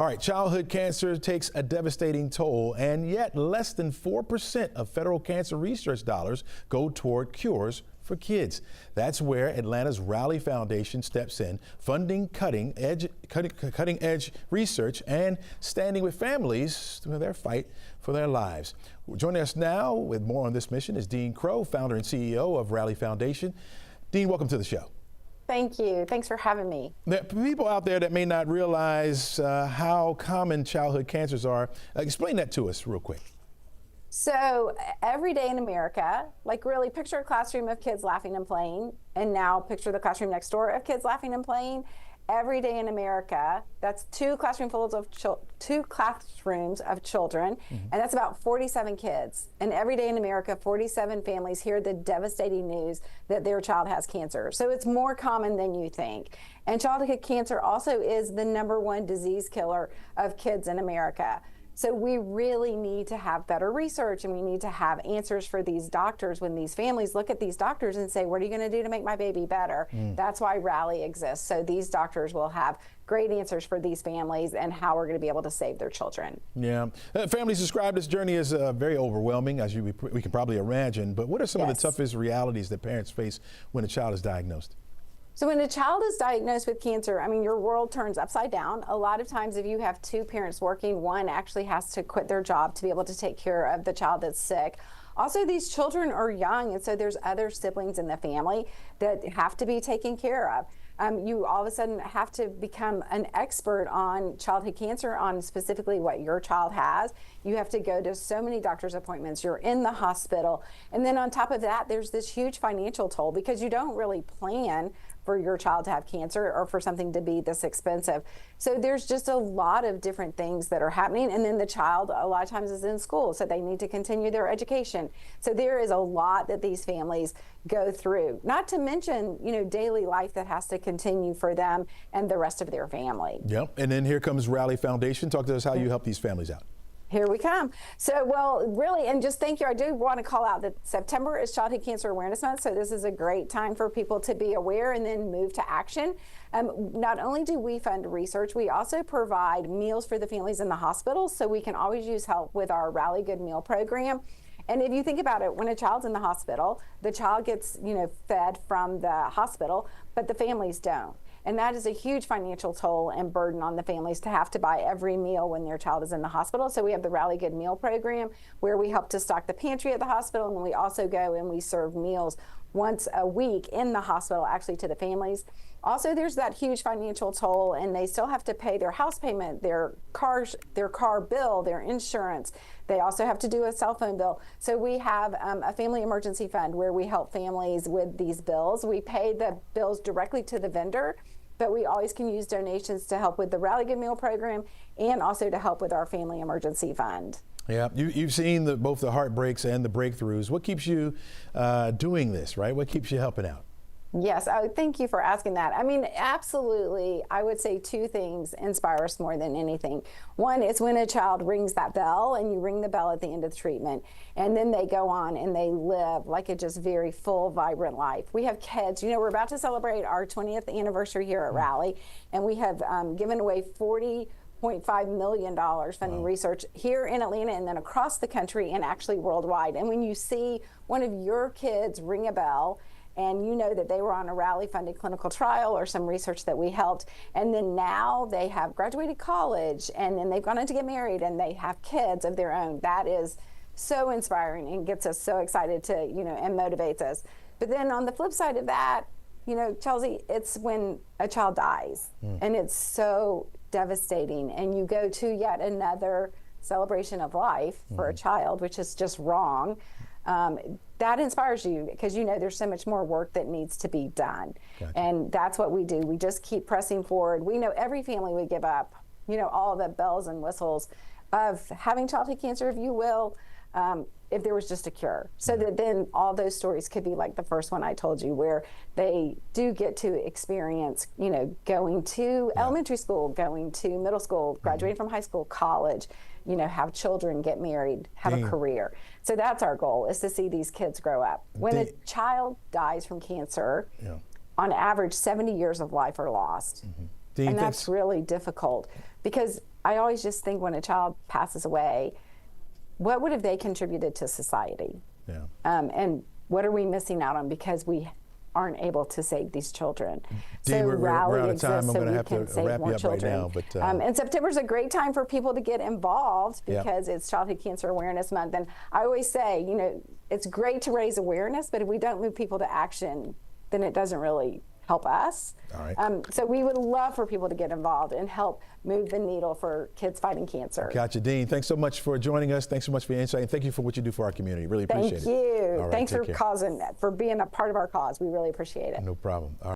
All right, childhood cancer takes a devastating toll, and yet less than 4% of federal cancer research dollars go toward cures for kids. That's where Atlanta's Rally Foundation steps in, funding cutting edge research and standing with families through their fight for their lives. Joining us now with more on this mission is Dean Crowe, founder and CEO of Rally Foundation. Dean, welcome to the show. Thank you. Thanks for having me. There are people out there that may not realize how common childhood cancers are. Explain that to us real quick. So every day in America, like really picture a classroom of kids laughing and playing, and now picture the classroom next door of kids laughing and playing. Every day in America, that's two classrooms of children, and that's about 47 kids. And every day in America, 47 families hear the devastating news that their child has cancer. So it's more common than you think. And childhood cancer also is the #1 disease killer of kids in America. So we really need to have better research, and we need to have answers for these doctors when these families look at these doctors and say, what are you going to do to make my baby better? That's why Rally exists. So these doctors will have great answers for these families and how we're going to be able to save their children. Yeah. Families describe this journey as very overwhelming, as we can probably imagine. But what are some of the toughest realities that parents face when a child is diagnosed? So when a child is diagnosed with cancer, I mean, your world turns upside down. A lot of times if you have two parents working, one actually has to quit their job to be able to take care of the child that's sick. Also, these children are young, and so there's other siblings in the family that have to be taken care of. You all of a sudden have to become an expert on childhood cancer, on specifically what your child has. You have to go to so many doctor's appointments. You're in the hospital. And then on top of that, there's this huge financial toll because you don't really plan for your child to have cancer or for something to be this expensive. So there's just a lot of different things that are happening. And then the child a lot of times is in school, so they need to continue their education. So there is a lot that these families go through, not to mention, you know, daily life that has to continue for them and the rest of their family. Yep. And then here comes Rally Foundation. Talk to us how you help these families out. Here we come. So, well, really, and just thank you. I do want to call out that September is Childhood Cancer Awareness Month, so this is a great time for people to be aware and then move to action. Not only do we fund research, we also provide meals for the families in the hospital, so we can always use help with our Rally Good Meal program. And if you think about it, when a child's in the hospital, the child gets, you know, fed from the hospital, but the families don't. And that is a huge financial toll and burden on the families to have to buy every meal when their child is in the hospital. So we have the Rally Good Meal program where we help to stock the pantry at the hospital, and then we also go and we serve meals once a week in the hospital, actually, to the families. Also, there's that huge financial toll, and they still have to pay their house payment, their car bill, their insurance. They also have to do a cell phone bill. So we have a family emergency fund where we help families with these bills. We pay the bills directly to the vendor, but we always can use donations to help with the Rally Good Meal program and also to help with our family emergency fund. Yeah, you've seen both the heartbreaks and the breakthroughs. What keeps you doing this, right? What keeps you helping out? Yes, thank you for asking that. I mean, absolutely, I would say two things inspire us more than anything. One is when a child rings that bell, and you ring the bell at the end of the treatment, and then they go on and they live like a just very full, vibrant life. We have kids, you know, we're about to celebrate our 20th anniversary here at Rally, and we have given away $40.5 million funding research here in Atlanta and then across the country and actually worldwide. And when you see one of your kids ring a bell, and you know that they were on a Rally-funded clinical trial or some research that we helped, and then now they have graduated college, and then they've gone on to get married, and they have kids of their own. That is so inspiring and gets us so excited to, you know, and motivates us. But then on the flip side of that, you know, Chelsea, it's when a child dies, and it's so devastating, and you go to yet another celebration of life for a child, which is just wrong. That inspires you because you know there's so much more work that needs to be done. Gotcha. And that's what we do. We just keep pressing forward. We know every family would give up, you know, all the bells and whistles of having childhood cancer, if you will, if there was just a cure. So that then all those stories could be like the first one I told you, where they do get to experience, you know, going to elementary school, going to middle school, graduating from high school, college, you know, have children, get married, have a career. So that's our goal, is to see these kids grow up. When a child dies from cancer, on average, 70 years of life are lost. And that's really difficult. because I always just think when a child passes away, what would have they contributed to society? Yeah. And what are we missing out on because we aren't able to save these children? Dee, So we're Rally out of time. exists I'm so gonna we have can to save wrap you more up right children. now, but, and September is a great time for people to get involved Yep. because it's Childhood Cancer Awareness Month. And I always say, you know, it's great to raise awareness, but if we don't move people to action, then it doesn't really help us. All right. So we would love for people to get involved and help move the needle for kids fighting cancer. Gotcha, Dean. Thanks so much for joining us. Thanks so much for your insight, and thank you for what you do for our community. Really appreciate it. Thank you. All right, Thanks take for care. being a part of our cause. We really appreciate it. No problem. All